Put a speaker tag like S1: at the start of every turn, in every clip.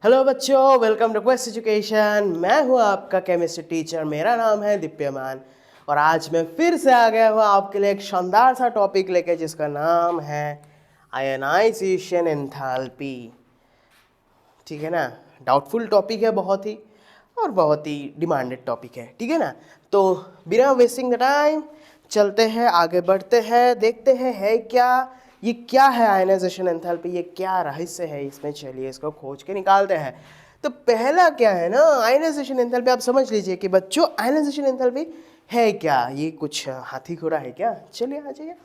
S1: Hello बच्चों, welcome to quest education. मैं हूं आपका केमिस्ट्री टीचर, मेरा नाम है दिप्यमान और आज मैं फिर से आ गया हूं आपके लिए एक शानदार सा टॉपिक लेके जिसका नाम है आयनाइजेशन एंथैल्पी। ठीक है ना। डाउटफुल टॉपिक है बहुत ही, और बहुत ही डिमांडेड टॉपिक है। ठीक है ना। तो बिना वेस्टिंग द टाइम चलते हैं, आगे बढ़ते हैं, देखते हैं है क्या, ये क्या है आयनाइजेशन एंथैल्पी, ये क्या रहस्य है इसमें। चलिए इसको खोज के निकालते हैं। तो पहला क्या है ना, आयनाइजेशन एंथैल्पी आप समझ लीजिए कि बच्चों आयनाइजेशन एंथैल्पी है क्या, ये कुछ हाथी घोड़ा है क्या। चलिए आ जाइए।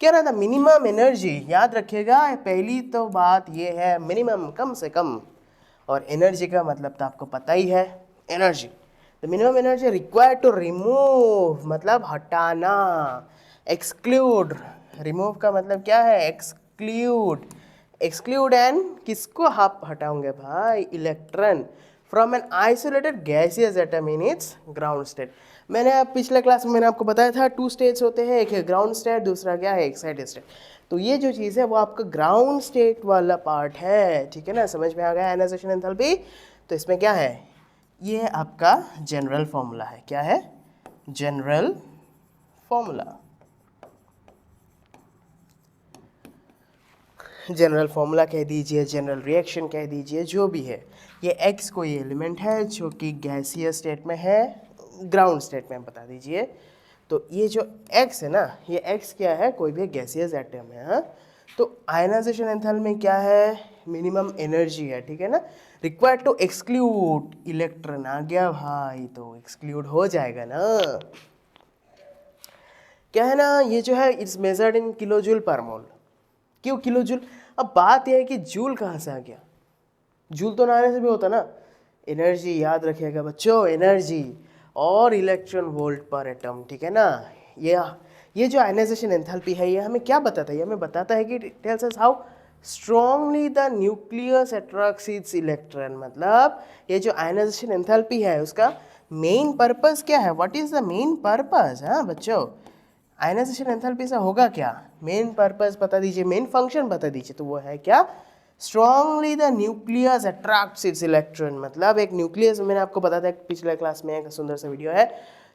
S1: क्या रहा था, मिनिमम एनर्जी। याद रखिएगा पहली तो बात ये है मिनिमम, कम से कम। और एनर्जी का मतलब तो आपको पता ही है, energy. The minimum energy required to remove मतलब हटाना, एक्सक्लूड। रिमूव का मतलब क्या है, एक्सक्लूड। एक्सक्लूड एंड किसको आप हटाओगे भाई, electron from an isolated gaseous atom in its ground state. मैंने अब पिछले क्लास में मैंने आपको बताया था 2 स्टेट्स होते हैं, एक है ग्राउंड स्टेट, दूसरा क्या है, एक्साइटेड स्टेट। तो ये जो चीज़ है वो आपका ग्राउंड स्टेट वाला पार्ट है। ठीक है ना, समझ में आ गया आयनाइजेशन एंथैल्पी। तो इसमें क्या है, ये आपका जनरल फॉर्मूला है। क्या है, जनरल फॉर्मूला। जनरल फॉर्मूला कह दीजिए, जनरल रिएक्शन कह दीजिए, जो भी है। ये एक्स कोई एलिमेंट है जो कि गैसियस स्टेट में है, ग्राउंड स्टेट में बता दीजिए। तो ये जो एक्स है ना, ये एक्स क्या है, कोई भी गैसियस एटम है। हाँ, तो आयनाइजेशन एंथैल्पी में क्या है, मिनिमम एनर्जी है। ठीक है ना। रिक्वायर्ड टू एक्सक्लूड इलेक्ट्रॉन आ गया भाई, तो एक्सक्लूड हो जाएगा ना। क्या है ना, ये जो है इट्स मेजर्ड इन किलोजूल पर मोल। क्यों किलोजूल, अब बात यह है कि जूल कहाँ से आ गया, जूल तो नारे से भी होता ना। एनर्जी याद रखिएगा बच्चों, एनर्जी और इलेक्ट्रॉन वोल्ट पर एटम। ठीक है ना। ये जो आयनाइजेशन एंथैल्पी है, ये हमें क्या बताता है, ये हमें बताता है कि it tells us how strongly the nucleus attracts it's electron. मतलब ये जो आयनाइजेशन एंथैल्पी है उसका मेन पर्पस क्या है, what is the main purpose. हाँ बच्चों, आयनाइजेशन एंथैल्पी से होगा क्या, मेन पर्पस बता दीजिए, मेन फंक्शन बता दीजिए। तो वो है क्या, strongly the nucleus attracts it's electron. मतलब एक न्यूक्लियस, मैंने आपको बताया था पिछले क्लास में, एक सुंदर सा वीडियो है।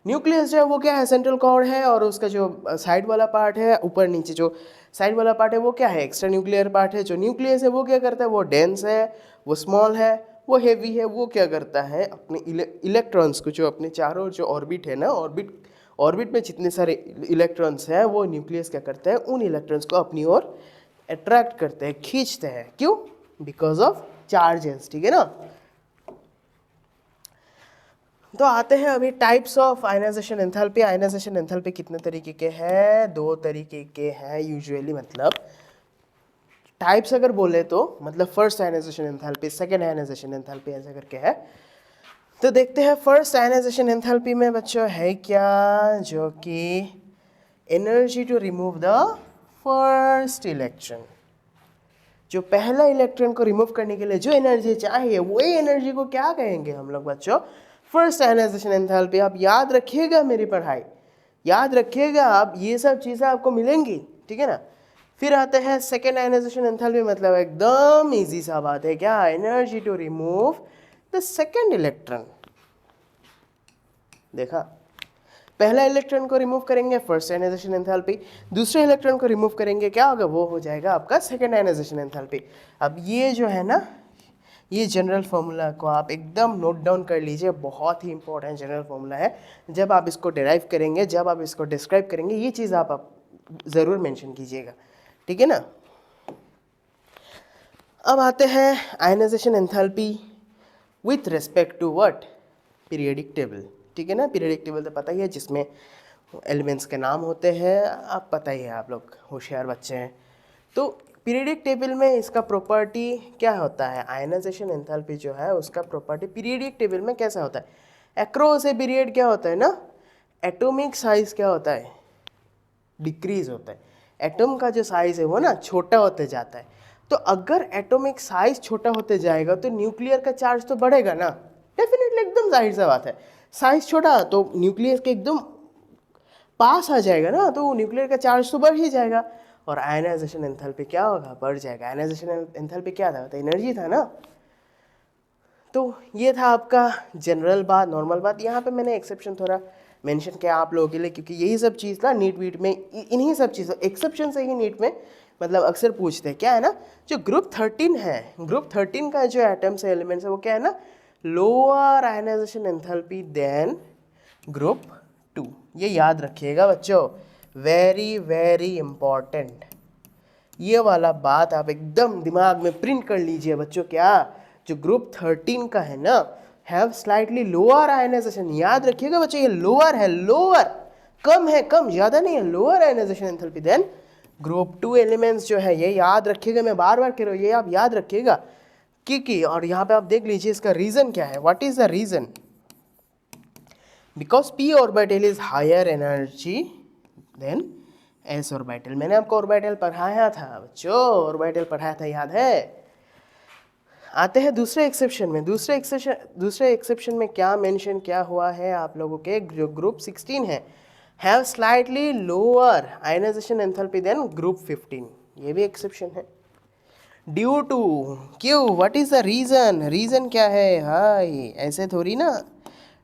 S1: न्यूक्लियस जो है वो क्या है, सेंट्रल कोर है, और उसका जो साइड वाला पार्ट है, ऊपर नीचे जो साइड वाला पार्ट है वो क्या है, एक्स्ट्रा न्यूक्लियर पार्ट है। जो न्यूक्लियस है वो क्या करता है, वो डेंस है, वो स्मॉल है, वो हेवी है। वो क्या करता है, अपने इलेक्ट्रॉन्स को, जो अपने चारों जो ऑर्बिट है ना, ऑर्बिट में जितने सारे इलेक्ट्रॉन्स हैं, वो न्यूक्लियस क्या करता है, उन इलेक्ट्रॉन्स को अपनी ओर अट्रैक्ट करते हैं, खींचते हैं। क्यों, बिकॉज ऑफ चार्जेस। ठीक है ना। तो आते हैं अभी types of ionization enthalpy. Ionization enthalpy कितने तरीके के हैं, 2 तरीके के हैं यूजुअली। मतलब टाइप्स अगर बोले तो मतलब first ionization enthalpy, second ionization enthalpy, ऐसा करके है। तो देखते हैं फर्स्ट आयनाइजेशन एंथैल्पी में बच्चों है क्या, जो कि energy to remove the first electron. जो पहला इलेक्ट्रॉन को रिमूव करने के लिए जो एनर्जी चाहिए, वही एनर्जी को क्या कहेंगे हम लोग बच्चों, फर्स्ट आयनाइजेशन एंथैल्पी। आप याद रखिएगा मेरी पढ़ाई, याद रखिएगा आप, ये सब चीज़ें आपको मिलेंगी। ठीक है ना। फिर आते हैं सेकेंड आयनाइजेशन एंथैल्पी। मतलब एकदम इजी सा बात है, क्या, energy to remove the second electron. देखा, पहला इलेक्ट्रॉन को रिमूव करेंगे, फर्स्ट आयनाइजेशन एंथैल्पी। दूसरे इलेक्ट्रॉन को रिमूव करेंगे, क्या होगा, वो हो जाएगा आपका सेकेंड आयनाइजेशन एंथैल्पी। अब ये जो है ना, ये जनरल फॉर्मूला को आप एकदम नोट डाउन कर लीजिए, बहुत ही इंपॉर्टेंट जनरल फॉर्मूला है। जब आप इसको डिराइव करेंगे, जब आप इसको डिस्क्राइब करेंगे, ये चीज़ आप ज़रूर मेंशन कीजिएगा। ठीक है ना। अब आते हैं ionization enthalpy with respect to what, periodic table. ठीक है ना। पीरियडिक टेबल तो पता ही है, जिसमें एलिमेंट्स के नाम होते हैं, आप पता ही है, आप लोग होशियार बच्चे हैं। तो पीरियडिक टेबल में इसका प्रॉपर्टी क्या होता है, आयनाइजेशन एंथैल्पी जो है उसका प्रॉपर्टी पीरियडिक टेबल में कैसा होता है, अक्रॉस ए पीरियड क्या होता है ना, एटॉमिक साइज क्या होता है, डिक्रीज होता है। एटम का जो साइज है वो ना छोटा होते जाता है। तो अगर एटॉमिक साइज छोटा होते जाएगा तो न्यूक्लियर का चार्ज तो बढ़ेगा ना, डेफिनेटली, एकदम जाहिर सा बात है। साइज छोटा तो न्यूक्लियस के एकदम पास आ जाएगा ना, तो न्यूक्लियर का चार्ज तो बढ़ ही जाएगा, और आयनाइजेशन एंथैल्पी क्या होगा, बढ़ जाएगा। आयनाइजेशन एंथैल्पी क्या था, तो एनर्जी था ना। तो ये था आपका जनरल बात, नॉर्मल बात। यहाँ पे मैंने एक्सेप्शन थोड़ा मेंशन किया आप लोगों के लिए, क्योंकि यही सब चीज़ ना नीट वीट में, इन्हीं सब चीज़ों एक्सेप्शन से ही नीट में मतलब अक्सर पूछते हैं। क्या है ना, जो ग्रुप 13 है, ग्रुप 13 का जो एटम्स है, एलिमेंट्स है, वो क्या है ना, lower ionization enthalpy than group 2। ये याद रखिएगा बच्चों, वेरी वेरी इंपॉर्टेंट। ये वाला बात आप एकदम दिमाग में प्रिंट कर लीजिए बच्चों। क्या, जो ग्रुप 13 का है ना, हैव स्लाइटली लोअर आयनाइजेशन, याद रखिएगा बच्चों, ये लोअर है, लोअर, कम है, कम, ज़्यादा नहीं है, lower ionization enthalpy than group 2 elements जो है, ये याद रखिएगा, मैं बार बार कह रहा हूँ, ये आप याद रखिएगा। क्योंकि और यहाँ पे आप देख लीजिए इसका रीज़न क्या है, what is the reason, because p orbital is higher energy than s orbital. मैंने आपको ऑर्बिटल पढ़ाया था बच्चों, ऑर्बिटल पढ़ाया था, याद है। आते हैं दूसरे एक्सेप्शन में। दूसरे एक्सेप्शन में क्या मेंशन क्या हुआ है आप लोगों के, जो ग्रुप 16 है, have slightly lower ionization enthalpy than group 15, ये भी एक्सेप्शन है। ड्यू टू, क्यों, what is the reason, reason क्या है, हाय ऐसे थोड़ी ना,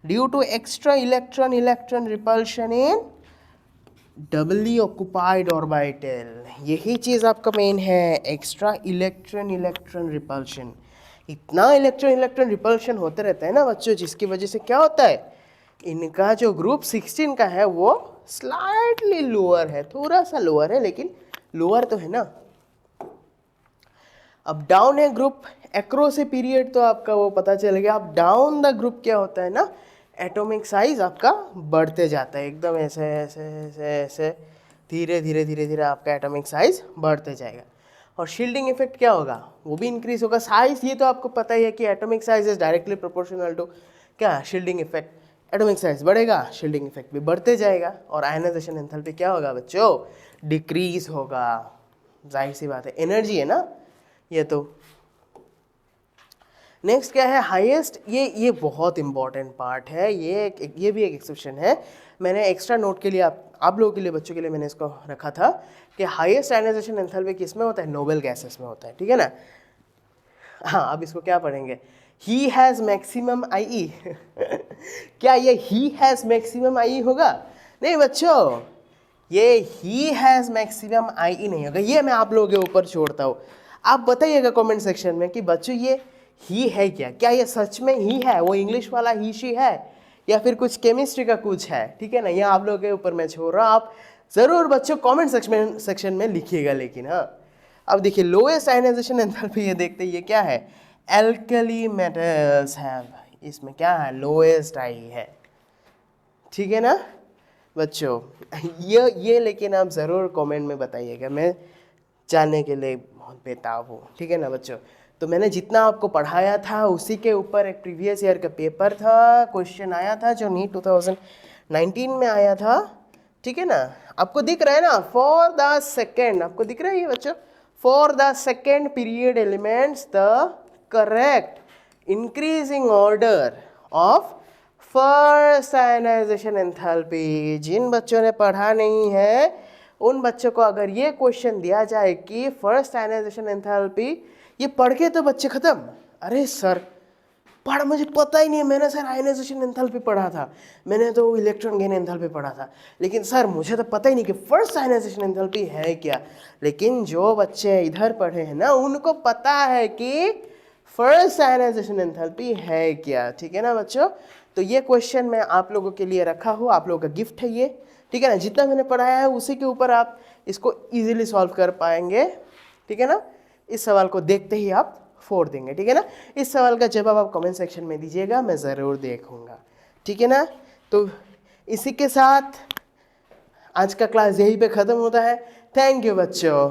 S1: due to extra electron repulsion in doubly occupied orbital. यही चीज़ आपका मेन है, एक्स्ट्रा इलेक्ट्रॉन रिपल्शन। इतना इलेक्ट्रॉन रिपल्शन होते रहता है ना बच्चों, जिसकी वजह से क्या होता है, इनका जो ग्रुप 16 का है वो स्लाइटली लोअर है, थोड़ा सा लोअर है, लेकिन लोअर तो है ना। अब डाउन है ग्रुप, एक्रोस ए पीरियड तो आपका वो पता चल गया। अब डाउन द ग्रुप क्या होता है ना, एटॉमिक साइज आपका बढ़ते जाता है, एकदम ऐसे ऐसे ऐसे ऐसे धीरे धीरे धीरे धीरे आपका एटॉमिक साइज बढ़ते जाएगा। और शील्डिंग इफेक्ट क्या होगा, वो भी इंक्रीज होगा। साइज ये तो आपको पता ही है कि atomic size is directly proportional to क्या, शील्डिंग इफेक्ट। एटॉमिक साइज बढ़ेगा, शील्डिंग इफेक्ट भी बढ़ते जाएगा, और आयनाइजेशन एंथैल्पी क्या होगा बच्चों, डिक्रीज होगा। जाहिर सी बात है, एनर्जी है ना ये तो। नेक्स्ट क्या है, हाईएस्ट, ये बहुत इंपॉर्टेंट पार्ट है, ये भी एक एक्सेप्शन है। मैंने एक्स्ट्रा नोट के लिए आप लोगों के लिए, बच्चों के लिए मैंने इसको रखा था कि हाईएस्ट आयनाइजेशन एंथैल्पी किस में होता है, नोबल गैसेस में होता है, ठीक है ना। हाँ, अब इसको क्या पढ़ेंगे, ही हैज़ मैक्सिमम IE क्या ये ही हैज़ मैक्सिमम IE होगा, नहीं बच्चों, ये ही हैज़ मैक्सिमम IE नहीं होगा। ये मैं आप लोगों के ऊपर छोड़ता हूँ, आप बताइएगा कमेंट सेक्शन में कि बच्चों ये ही है क्या ये सच में ही है, वो इंग्लिश वाला ही शी है, या फिर कुछ केमिस्ट्री का कुछ है, ठीक है ना। ये आप लोगों के ऊपर मैं छोड़ रहा हूँ, आप ज़रूर बच्चों कमेंट सेक्शन में लिखिएगा। लेकिन हाँ, अब देखिए लोएस्ट आयनाइजेशन एंथैल्पी, ये देखते ये क्या है, एल्कली मेटल्स हैव, इसमें क्या है, लोएस्ट आई है, ठीक है ना बच्चों। ये लेकिन आप ज़रूर कमेंट में बताइएगा, मैं जानने के लिए बहुत बेताब हूँ, ठीक है ना बच्चों। तो मैंने जितना आपको पढ़ाया था उसी के ऊपर एक प्रीवियस ईयर का पेपर था, क्वेश्चन आया था जो नीट 2019 में आया था, ठीक है ना। आपको दिख रहा है ना, फॉर द सेकेंड, आपको दिख रहा है ये बच्चों, for the second period elements the correct increasing order of first ionization enthalpy. जिन बच्चों ने पढ़ा नहीं है उन बच्चों को अगर ये क्वेश्चन दिया जाए कि फर्स्ट आयनाइजेशन एंथैल्पी, ये पढ़ के तो बच्चे खत्म, अरे सर पढ़, मुझे पता ही नहीं है, मैंने सर आयनाइजेशन एंथैल्पी पढ़ा था, मैंने तो इलेक्ट्रॉन गेन एंथैल्पी पढ़ा था, लेकिन सर मुझे तो पता ही नहीं कि फर्स्ट आयनाइजेशन एंथैल्पी है क्या। लेकिन जो बच्चे इधर पढ़े हैं ना, उनको पता है कि फर्स्ट आयनाइजेशन एंथैल्पी है क्या, ठीक है ना बच्चों। तो ये क्वेश्चन मैं आप लोगों के लिए रखा हूँ, आप लोगों का गिफ्ट है ये, ठीक है ना। जितना मैंने पढ़ाया है उसी के ऊपर आप इसको इजीली सॉल्व कर पाएंगे, ठीक है ना। इस सवाल को देखते ही आप 4 देंगे, ठीक है ना। इस सवाल का जवाब आप कमेंट सेक्शन में दीजिएगा, मैं ज़रूर देखूंगा, ठीक है ना। तो इसी के साथ आज का क्लास यहीं पे ख़त्म होता है। थैंक यू बच्चों।